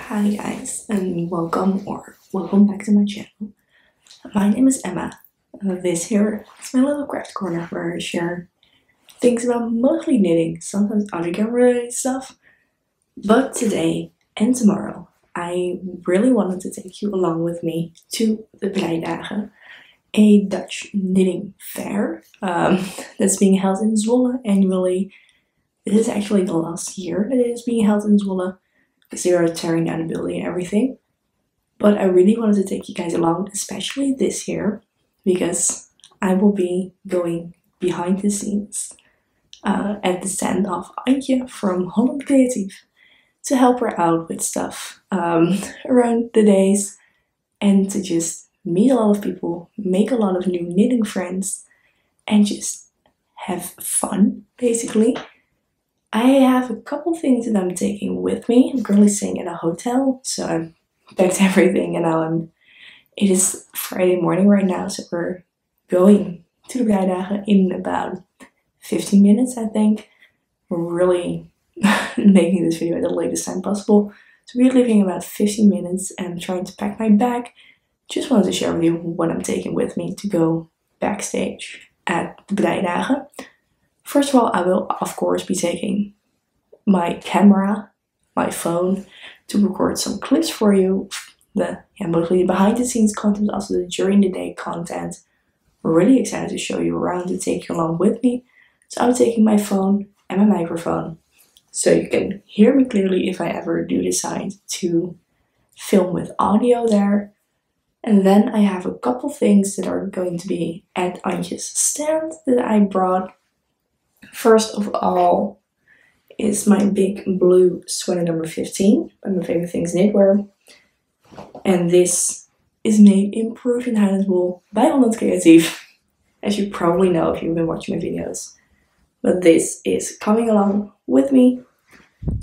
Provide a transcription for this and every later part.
Hi guys, and welcome back to my channel. My name is Emma. This here is my little craft corner where I share things about mostly knitting, sometimes other related stuff. But today and tomorrow, I really wanted to take you along with me to the Breidagen, a Dutch knitting fair that's being held in Zwolle annually. This is actually the last year that it is being held in Zwolle, because they are tearing down the building and everything. But I really wanted to take you guys along, especially this year, because I will be going behind the scenes at the stand of Antje from Holland Creatief to help her out with stuff around the days and to just meet a lot of people, make a lot of new knitting friends, and just have fun, basically. I have a couple things that I'm taking with me. I'm currently staying at a hotel, so I've packed everything and now it is Friday morning right now, so we're going to the Breidagen in about 15 minutes, I think. We're really making this video at the latest time possible. So we're leaving in about 15 minutes and I'm trying to pack my bag. Just wanted to share with you what I'm taking with me to go backstage at the Breidagen. First of all, I will of course be taking my camera, my phone, to record some clips for you. Mostly the behind the scenes content, also the during the day content. I'm really excited to show you around, to take you along with me. So I'm taking my phone and my microphone, so you can hear me clearly if I ever do decide to film with audio there. And then I have a couple things that are going to be at Antje's stand that I brought. First of all is my big blue sweater number 15 by my favorite things knitwear. And this is made in Peruvian Highland wool by Holland Creatief, as you probably know if you've been watching my videos. But this is coming along with me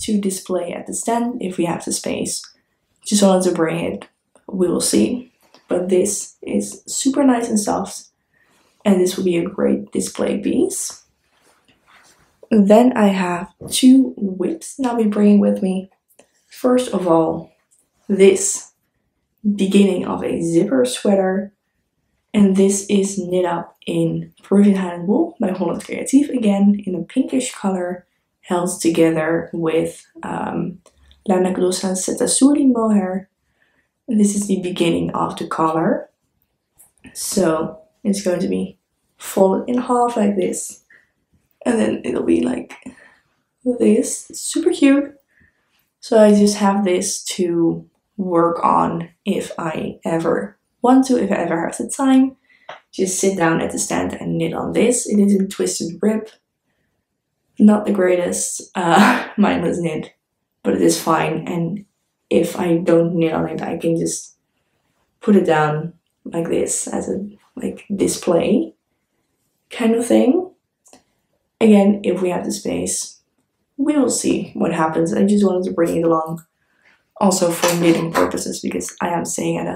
to display at the stand if we have the space. Just wanted to bring it, we will see. But this is super nice and soft, and this will be a great display piece. Then I have two whips that I'll be bringing with me. First of all, this beginning of a zipper sweater. And this is knit up in Peruvian Highland wool by Holland Creatief, again in a pinkish color, held together with Lana Glossa Setasuri mohair. This is the beginning of the collar. So it's going to be folded in half like this. And then it'll be like this. It's super cute. So I just have this to work on if I ever want to, if I ever have the time. Just sit down at the stand and knit on this. It is in twisted rib. Not the greatest mindless knit, but it is fine. And if I don't knit on it, I can just put it down like this as a display kind of thing. Again, if we have the space, we will see what happens. I just wanted to bring it along also for knitting purposes, because I am staying at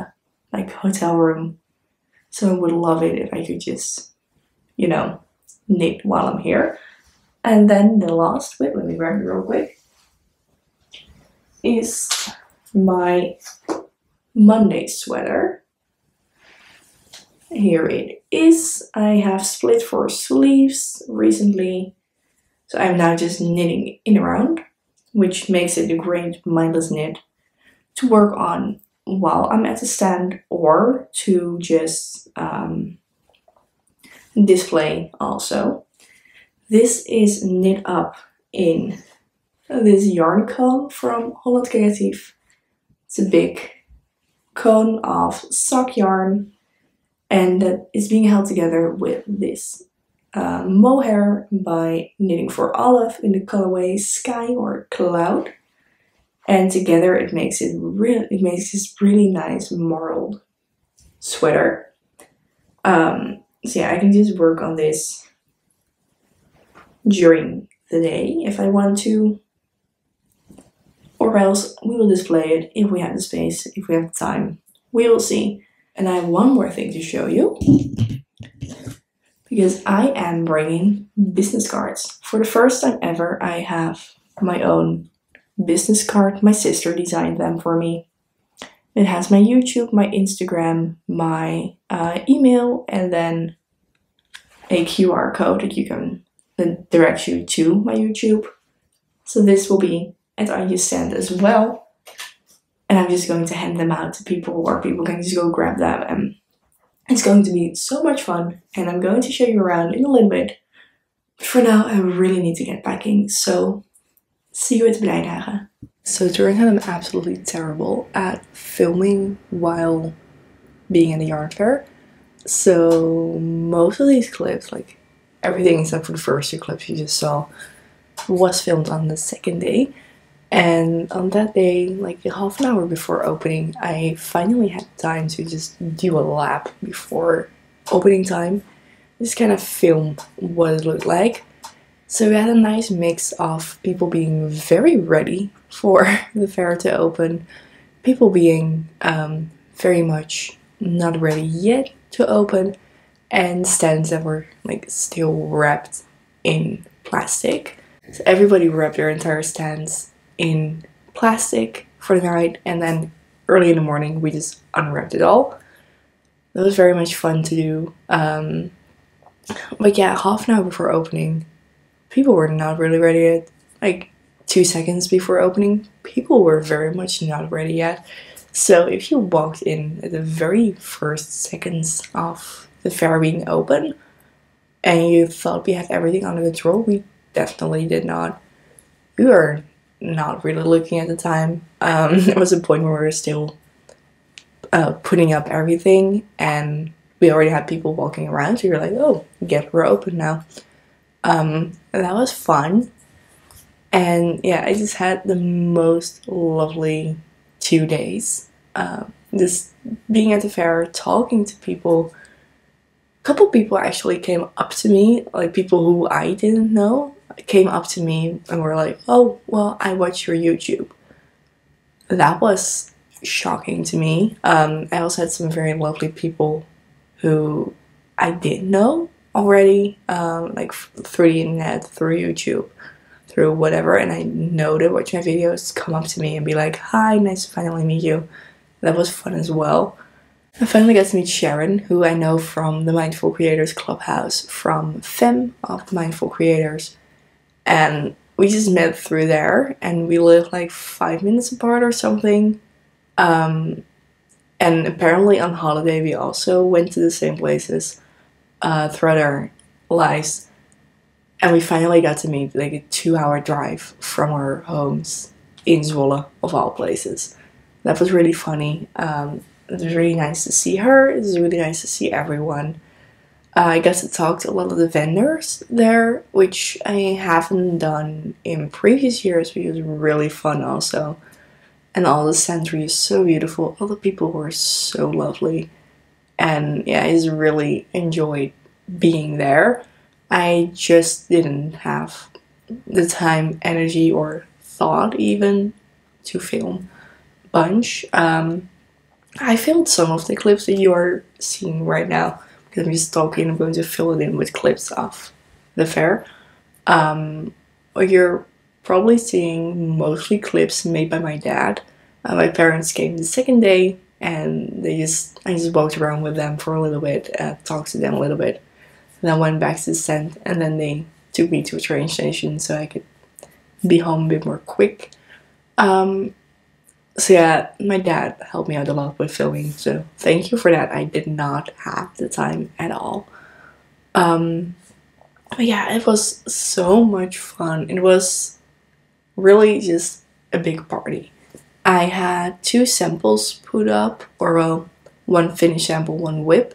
a hotel room. So I would love it if I could just, knit while I'm here. And then the last whip, let me grab it real quick, is my Monday sweater. Here it is. I have split 4 sleeves recently, so I'm now just knitting in around, which makes it a great mindless knit to work on while I'm at the stand, or to just display also. This is knit up in this yarn cone from Holland Creatief. It's a big cone of sock yarn, and that is being held together with this mohair by Knitting for Olive in the colorway Sky or Cloud. And together it makes this really nice marled sweater. So yeah, I can just work on this during the day if I want to, or else we will display it if we have the space, if we have the time. We will see. And I have one more thing to show you, because I am bringing business cards. For the first time ever, I have my own business card. My sister designed them for me. It has my YouTube, my Instagram, my email, and then a QR code that directs you to my YouTube. So this will be at Antje's stand as well. And I'm just going to hand them out to people, or people can just go grab them. And it's going to be so much fun. And I'm going to show you around in a little bit. But for now, I really need to get packing. So see you at Breidagen. So it turns out I'm absolutely terrible at filming while being in the yarn fair. So most of these clips, like everything except for the first 2 clips you just saw, was filmed on the second day. And on that day, like half an hour before opening, I finally had time to just do a lap before opening time. Just kind of film what it looked like. So we had a nice mix of people being very ready for the fair to open, people being very much not ready yet to open, and stands that were like still wrapped in plastic. So everybody wrapped their entire stands in plastic for the night, and then early in the morning we just unwrapped it all. That was very much fun to do. But yeah, half an hour before opening, people were not really ready yet. Like 2 seconds before opening, people were very much not ready yet. So if you walked in at the very first seconds of the fair being open and you thought we had everything under control, we definitely did not. We were not really looking at the time. There was a point where we were still putting up everything, and we already had people walking around, so you're like, oh, guess we're open now. And that was fun. And yeah, I just had the most lovely 2 days. Just being at the fair, talking to people. A couple people actually came up to me, like people who I didn't know, came up to me and were like, oh, well, I watch your YouTube. That was shocking to me. I also had some very lovely people who I did know already, like through the internet, through YouTube, through whatever, and I know they watch my videos, come up to me and be like, hi, nice to finally meet you. That was fun as well. I finally got to meet Sharon, who I know from the Mindful Creators Clubhouse, from Femme of Mindful Creators, and we just met through there, and we lived like 5 minutes apart or something. And apparently on holiday we also went to the same places throughout our lives. And we finally got to meet, like a 2-hour drive from our homes in Zwolle, of all places. That was really funny. It was really nice to see her. It was really nice to see everyone. I got to talk to a lot of the vendors there, which I haven't done in previous years, which was really fun also. And all the stands were so beautiful. All the people were so lovely. And yeah, I just really enjoyed being there. I just didn't have the time, energy, or thought even to film a bunch. I filmed some of the clips that you are seeing right now because I'm just talking. I'm going to fill it in with clips of the fair. You're probably seeing mostly clips made by my dad. My parents came the second day, and I just walked around with them for a little bit, talked to them a little bit. Then I went back to the stand, and then they took me to a train station so I could be home a bit more quick. So yeah, my dad helped me out a lot with filming, so thank you for that. I did not have the time at all. But yeah, it was so much fun. It was really just a big party. I had 2 samples put up, or well, 1 finished sample, 1 whip.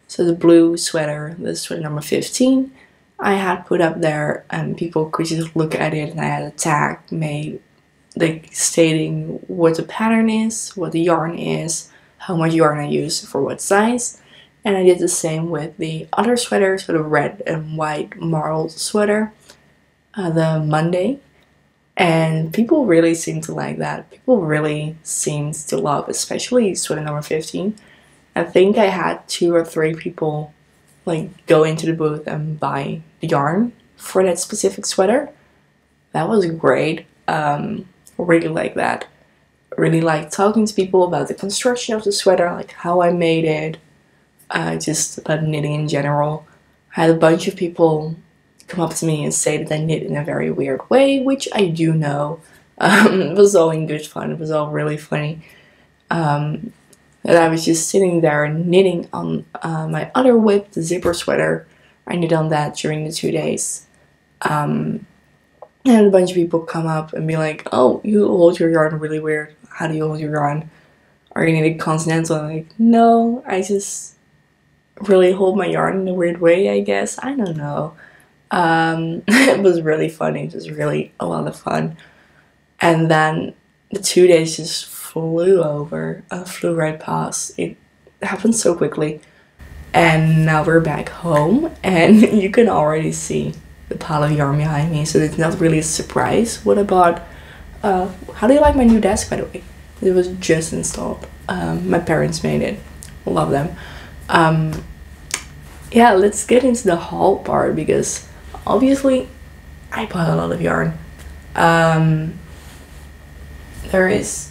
So the blue sweater, the sweater number 15, I had put up there, and people could just look at it, and I had a tag made like stating what the pattern is, what the yarn is, how much yarn I use for what size. And I did the same with the other sweater, so the red and white marled sweater, the Monday. And people really seemed to like that. People really seemed to love, especially sweater number 15. I think I had 2 or 3 people like go into the booth and buy the yarn for that specific sweater. That was great. really like that. I really like talking to people about the construction of the sweater, like how I made it, just about knitting in general. I had a bunch of people come up to me and say that I knit in a very weird way, which I do know. It was all in good fun. It was all really funny. And I was just sitting there knitting on my other whip, the zipper sweater. I knit on that during the 2 days. And a bunch of people come up and be like, oh, you hold your yarn really weird. How do you hold your yarn? Are you knitting continental? I'm like, no, I just really hold my yarn in a weird way, I guess. I don't know. It was really funny. It was really a lot of fun. And then the 2 days just flew right past. It happened so quickly. And now we're back home, and you can already see the pile of yarn behind me, so it's not really a surprise what I bought. How do you like my new desk, by the way? It was just installed. My parents made it. Love them. Yeah, let's get into the haul part, because obviously I bought a lot of yarn. There is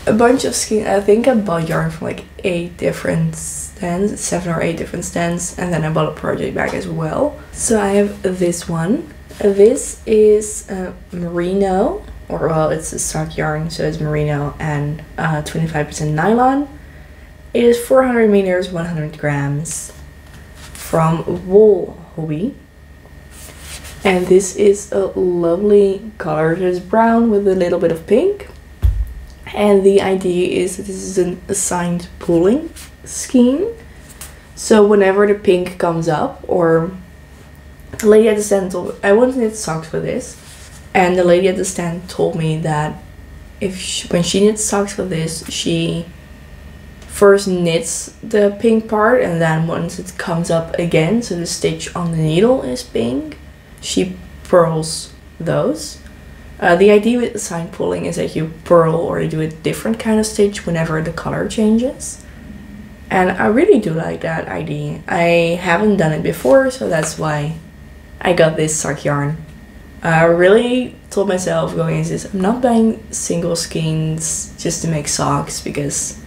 a bunch of skein. I think I bought yarn from like 8 different stands, 7 or 8 different stands, and then I bought a project bag as well. So I have this one. This is merino, or well, it's a sock yarn, so it's merino and 25% nylon. It is 400 meters, 100 grams from Wool Hobby. And this is a lovely color. It's brown with a little bit of pink. And the idea is that this is an assigned pooling scheme. So whenever the pink comes up, or the lady at the stand told, I wanted to knit socks for this, and the lady at the stand told me that when she knits socks for this, she first knits the pink part, and then once it comes up again, so the stitch on the needle is pink, she purls those. The idea with assigned pooling is that you purl or you do a different kind of stitch whenever the color changes. And I really do like that idea. I haven't done it before, so that's why I got this sock yarn. I really told myself going into this, I'm not buying single skeins just to make socks, because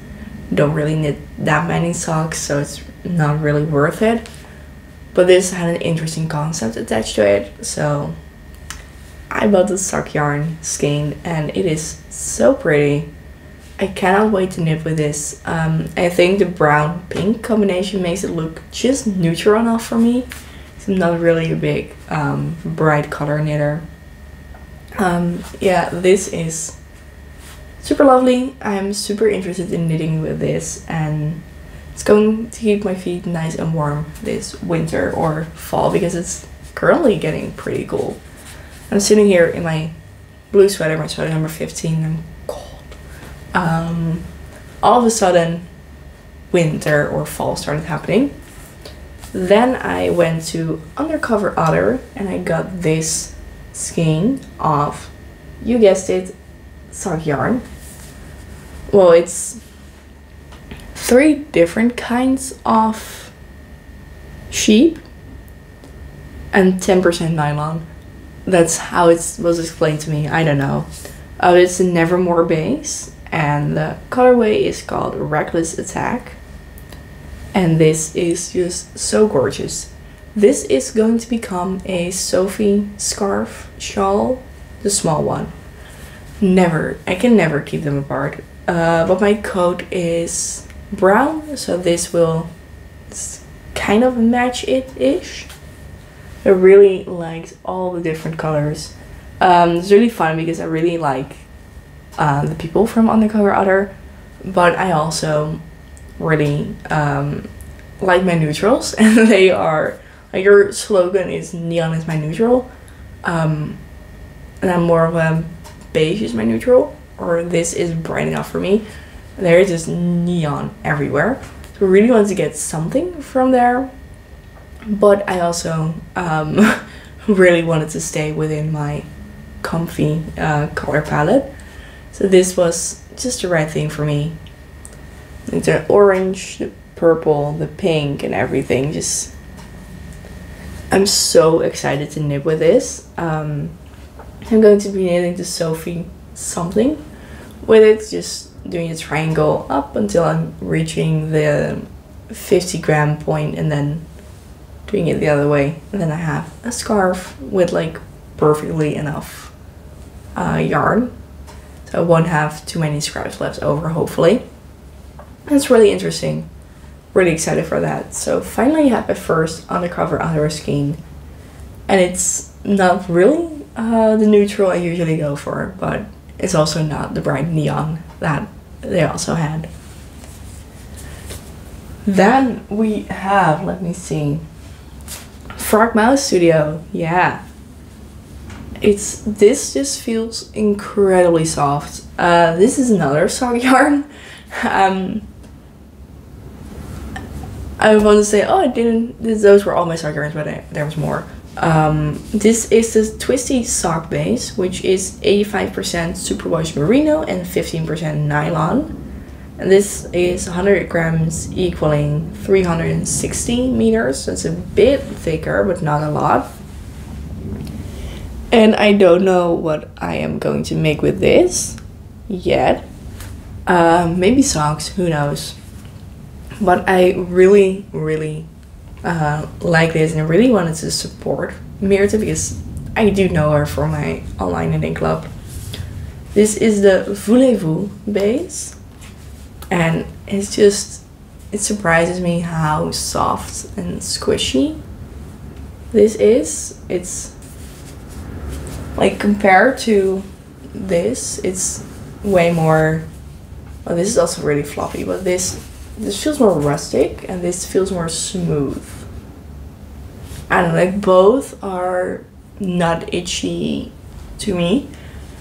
I don't really knit that many socks, so it's not really worth it. But this had an interesting concept attached to it, so I bought the sock yarn skein, and it is so pretty. I cannot wait to knit with this. I think the brown pink combination makes it look just neutral enough for me. I'm not really a big bright color knitter. Yeah, this is super lovely. I'm super interested in knitting with this, and it's going to keep my feet nice and warm this winter or fall, because it's currently getting pretty cold. I'm sitting here in my blue sweater, my sweater number 15. I'm cold. All of a sudden, winter or fall started happening. Then I went to Undercover Other, and I got this skein of, you guessed it, sock yarn. Well, it's 3 different kinds of sheep and 10% nylon. That's how it was explained to me. I don't know. It's a Nevermore base, and the colorway is called Reckless Attack. And this is just so gorgeous. This is going to become a Sophie scarf shawl, the small one. I can never keep them apart. But my coat is brown, so this will kind of match it-ish. I really liked all the different colors. It's really fun because I really like the people from Undercover Other, but I also really like my neutrals, and they are, like, your slogan is neon is my neutral, and I'm more of a beige is my neutral, or this is bright enough for me. There is just neon everywhere, so I really want to get something from there, but I also really wanted to stay within my comfy color palette, so this was just the right thing for me. Like the orange, the purple, the pink, and everything. I'm so excited to knit with this. I'm going to be knitting the Sophie something with it, just doing a triangle up until I'm reaching the 50 gram point and then doing it the other way. And then I have a scarf with like perfectly enough yarn. So I won't have too many scraps left over, hopefully. It's really interesting. Really excited for that. So finally I have my first undercover underwear skein. And it's not really the neutral I usually go for, but it's also not the bright neon that they also had. Then we have, let me see, Frog Mouse Studio. Yeah. This just feels incredibly soft. This is another sock yarn. I want to say, oh, those were all my sock yarns, but there was more. This is the Twisty Sock Base, which is 85% superwash merino and 15% nylon. And this is 100 grams equaling 360 meters. So it's a bit thicker, but not a lot. And I don't know what I am going to make with this yet. Maybe socks, who knows. But I really, really like this, and I really wanted to support Meerte because I do know her from my online knitting club. This is the Voulez-Vous base, and it surprises me how soft and squishy this is. It's like, compared to this, it's way more, well, this is also really floppy, but this feels more rustic and this feels more smooth. And like, both are not itchy to me,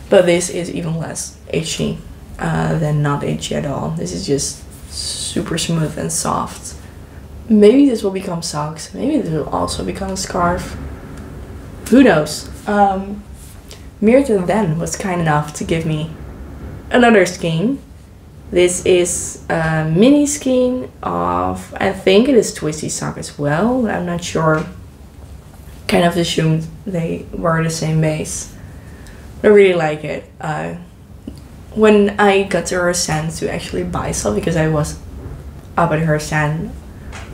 but this is even less itchy than not itchy at all. This is just super smooth and soft. Maybe this will become socks. Maybe this will also become a scarf. Who knows? Meerte then was kind enough to give me another skein. This is a mini skein of, I think it is Twisty Sock as well. I'm not sure. Kind of assumed they were the same base. I really like it. When I got to her stand to actually buy stuff, because I was up at her stand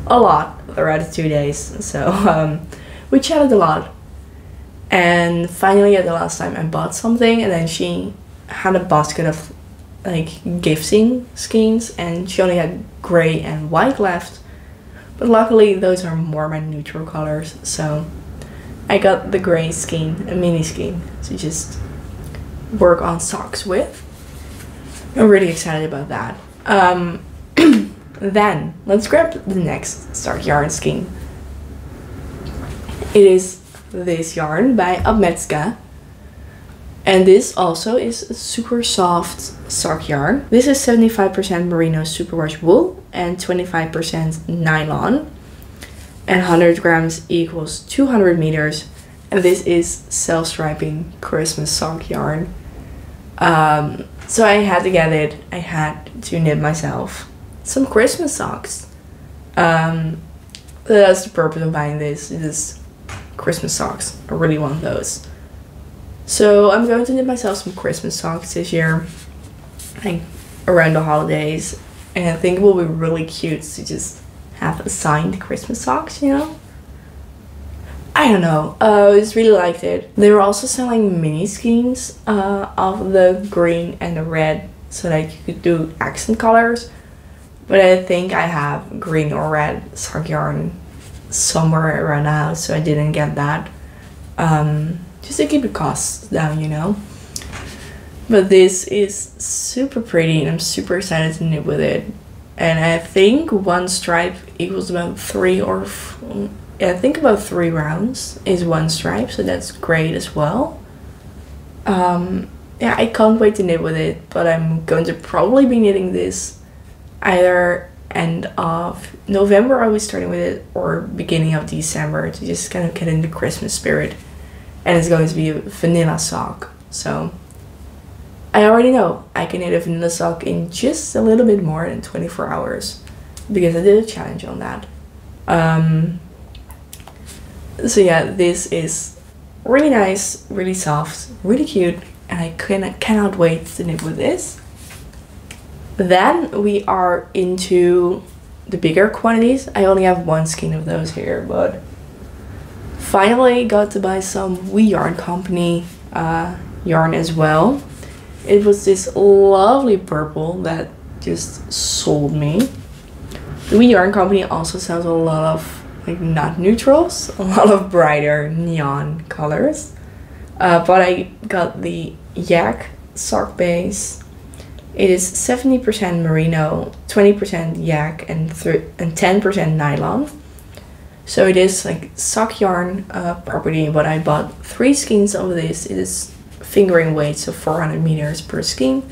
a lot throughout the 2 days, so we chatted a lot. And finally, at the last time, I bought something, and then she had a basket of like gifting skeins, and she only had gray and white left. But luckily, those are more my neutral colors, so I got the gray skein, a mini skein, to just work on socks with. I'm really excited about that. Then let's grab the next Stark Yarn skein. It is this yarn by Abmetska, and this also is a super soft sock yarn. This is 75% merino superwash wool and 25% nylon, and 100 grams equals 200 meters, and this is self-striping Christmas sock yarn. So I had to get it. I had to knit myself some Christmas socks. That's the purpose of buying this. It is Christmas socks. I really want those. So I'm going to knit myself some Christmas socks this year, like around the holidays, and I think it will be really cute to just have assigned Christmas socks, you know? I don't know, I just really liked it. They were also selling mini skeins of the green and the red, so that you could do accent colors. But I think I have green or red sock yarn somewhere around the house, so I didn't get that. Just to keep the costs down, you know. But this is super pretty, and I'm super excited to knit with it. And I think one stripe equals about I think about 3 rounds is one stripe, so that's great as well. Yeah, I can't wait to knit with it, but I'm going to probably be knitting this either end of November, I was starting with it, or beginning of December, to just kind of get in the Christmas spirit. And it's going to be a vanilla sock, so I already know I can knit a vanilla sock in just a little bit more than 24 hours, because I did a challenge on that. So yeah, this is Really nice, really soft, really cute, and I cannot wait to knit with this. Then we are into the bigger quantities. I only have one skein of those here, but finally got to buy some We Yarn Company yarn as well. It was this lovely purple that just sold me. The We Yarn Company also sells a lot of like not neutrals, a lot of brighter neon colors. But I got the Yak sock base. It is 70% merino, 20% yak, and 10% nylon. So it is like sock yarn property, but I bought 3 skeins of this. It is fingering weight, so 400 meters per skein,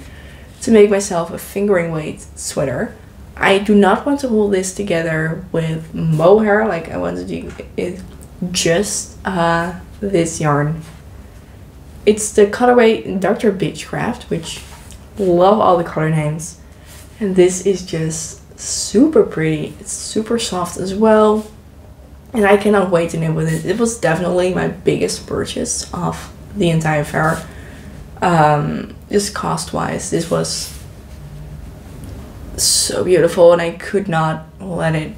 to make myself a fingering weight sweater. I do not want to hold this together with mohair, like I want to do it just this yarn. It's the colorway Dr. Beechcraft, which love all the color names, and this is just super pretty. It's super soft as well, and I cannot wait to knit with it. It was definitely my biggest purchase of the entire fair. Just cost wise, this was so beautiful, and I could not let it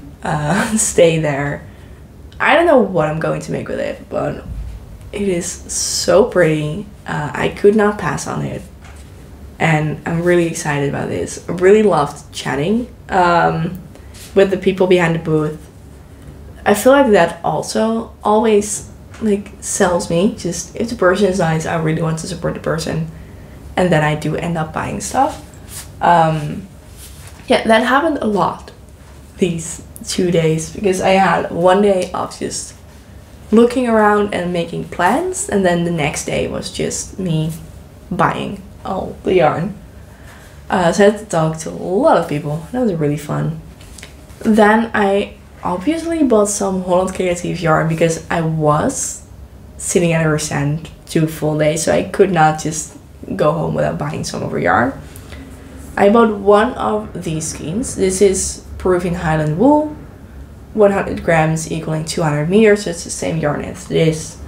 stay there. I don't know what I'm going to make with it, but it is so pretty. I could not pass on it, and I'm really excited about this. I really loved chatting with the people behind the booth. I feel like that also always like sells me. Just if the person is nice, I really want to support the person, and then I do end up buying stuff. Yeah, that happened a lot these 2 days, because I had one day of just looking around and making plans, and then the next day was just me buying all the yarn. So I had to talk to a lot of people. That was really fun. Then I obviously bought some Holland Creatief yarn, because I was sitting at her stand 2 full days, so I could not just go home without buying some of her yarn. I bought one of these skeins. This is Peruvian Highland wool, 100 grams equaling 200 meters, so it's the same yarn as this.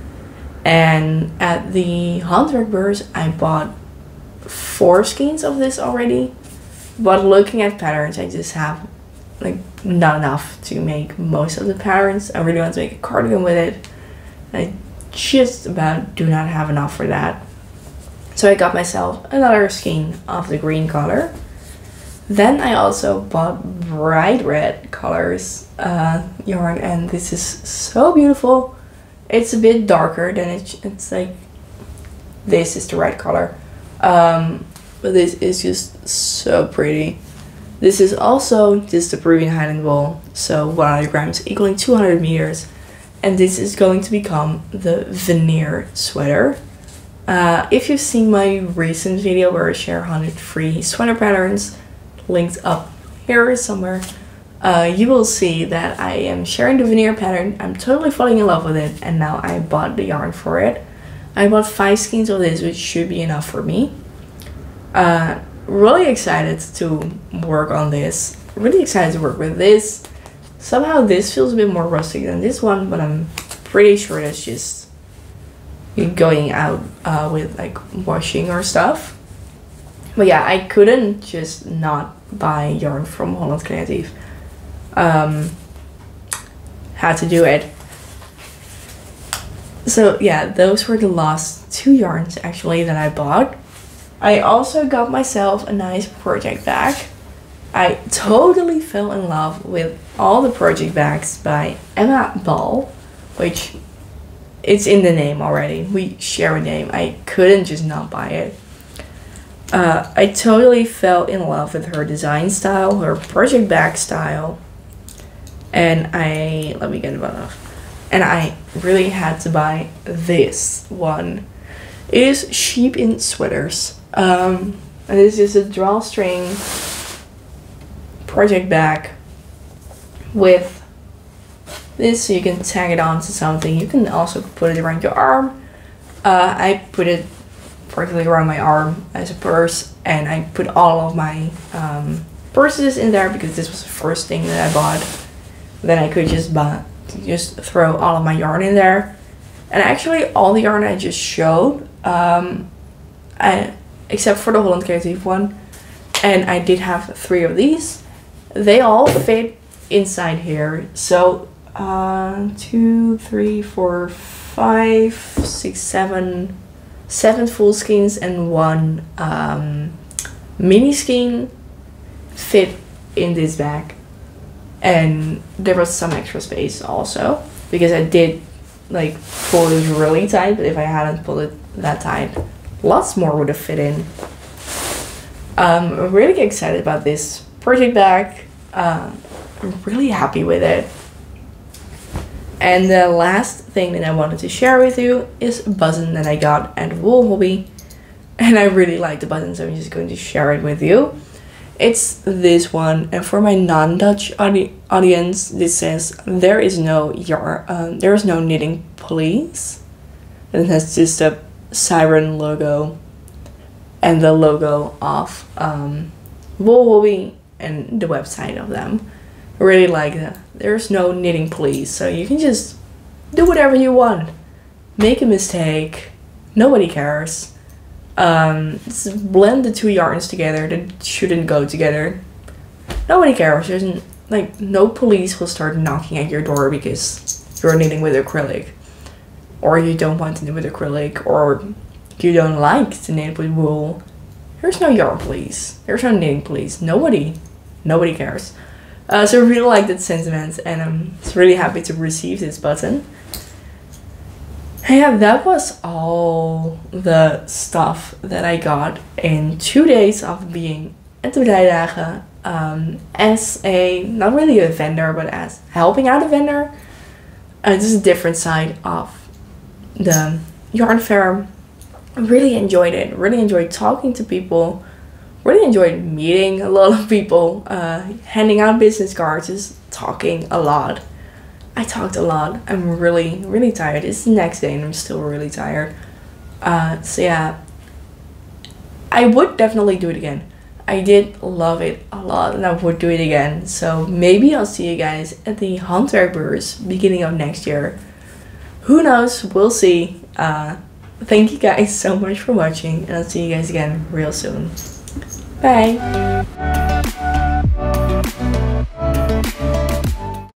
And at the Handwerkbeurs, I bought 4 skeins of this already, but looking at patterns, I just have like not enough to make most of the patterns. I really want to make a cardigan with it. I just about do not have enough for that. So I got myself another skein of the green color. Then I also bought bright red colors yarn, and this is so beautiful. It's a bit darker than it's like, this is the red color. But this is just so pretty. This is also just the Peruvian Highland wool, so 100 grams equaling 200 meters. And this is going to become the veneer sweater. If you've seen my recent video where I share 100 free sweater patterns, linked up here somewhere, you will see that I am sharing the veneer pattern. I'm totally falling in love with it, and now I bought the yarn for it. I bought 5 skeins of this, which should be enough for me. Really excited to work on this. Really excited to work with this. Somehow this feels a bit more rustic than this one, but I'm pretty sure that's just going out with like washing or stuff. But yeah, I couldn't just not buy yarn from Holland Creatief. Had to do it. So yeah, those were the last 2 yarns actually that I bought. I also got myself a nice project bag. I totally fell in love with all the project bags by Emma Ball, which it's in the name already. We share a name. I couldn't just not buy it. I totally fell in love with her design style, her project bag style, and let me get it off. And I really had to buy this one. It is Sheep in Sweaters. And this is a drawstring project bag with this, so you can tag it on to something. You can also put it around your arm. I put it particularly around my arm as a purse, and I put all of my purses in there because this was the first thing that I bought. Then I could just throw all of my yarn in there. And actually all the yarn I just showed, except for the Holland Creatief one, and I did have 3 of these, they all fit inside here. So 2, 3, 4, 5, 6, 7 full skeins and 1 mini skein fit in this bag. And there was some extra space also, because I did like pull it really tight, but if I hadn't pulled it that tight, lots more would have fit in. I'm really excited about this project bag. I'm really happy with it. And the last thing that I wanted to share with you is a button that I got at Wool Hobby. And I really like the button, so I'm just going to share it with you. It's this one, and for my non-Dutch audience, this says there is no knitting police. And it has just a siren logo and the logo of Wool Hobby and the website of them. I really like that. There's no knitting police, so you can just do whatever you want. Make a mistake, nobody cares. Just blend the 2 yarns together that shouldn't go together. Nobody cares. There's like no police will start knocking at your door because you're knitting with acrylic, or you don't want to knit with acrylic, or you don't like to knit with wool. There's no yarn police. There's no knitting police. Nobody cares. So I really like that sentiment, and I'm just really happy to receive this button. And yeah, that was all the stuff that I got in 2 days of being at the Breidagen, as not really a vendor, but as helping out a vendor. This is a different side of the yarn fair. I really enjoyed it. Really enjoyed talking to people. Really enjoyed meeting a lot of people, handing out business cards, just talking a lot. I talked a lot. I'm really tired. It's the next day and I'm still really tired. So yeah, I would definitely do it again. I did love it a lot and I would do it again. So maybe I'll see you guys at the Handwerkbeurs beginning of next year. Who knows? We'll see. Thank you guys so much for watching, and I'll see you guys again real soon. Bye!